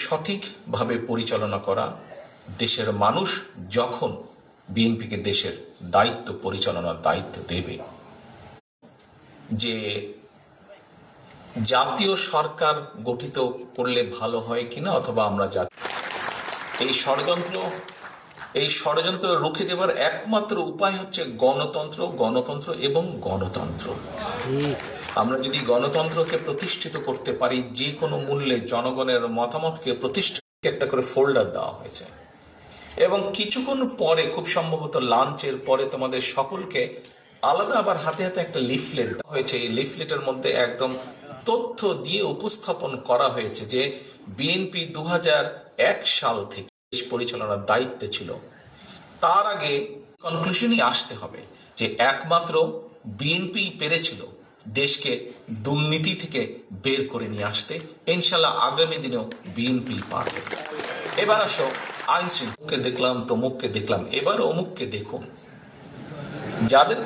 সঠিকভাবে পরিচালনা করা। দেশের মানুষ যখন বিএনপিকে দেশের দায়িত্ব পরিচালনার দায়িত্ব দেবে, যে জাতীয় সরকার গঠিত করলে ভালো হয় কিনা, অথবা আমরা এই ষড়যন্ত্র রুখে দেবার একমাত্র উপায় হচ্ছে গণতন্ত্র এবং গণতন্ত্র। আমরা যদি গণতন্ত্রকে প্রতিষ্ঠিত করতে পারি, যে কোনো মূল্যে জনগণের মতামতকে প্রতিষ্ঠিত, একটা করে ফোল্ডার দেওয়া হয়েছে এবং কিছুক্ষণ পরে, খুব সম্ভবত লাঞ্চের পরে, তোমাদের সকলকে আলাদা আবার হাতে হাতে একটা লিফলেট দেওয়া হয়েছে। এই লিফলেটের মধ্যে একদম তথ্য দিয়ে উপস্থাপন করা হয়েছে যে বিএনপি 2001 সাল থেকে দেশ পরিচালনার দায়িত্বে ছিল। তার আগে কনক্লুশনই আসতে হবে যে একমাত্র বিএনপি পেরেছিল দেশকে দুর্নীতি থেকে বের করে নিয়ে আসতে। ইনশাল্লাহ আগামী দিনেও বিএনপি পারবে। এবার আসো, আইন শৃঙ্খলাকে দেখলাম, তমুককে দেখলাম, এবার অমুককে দেখুন। যাদের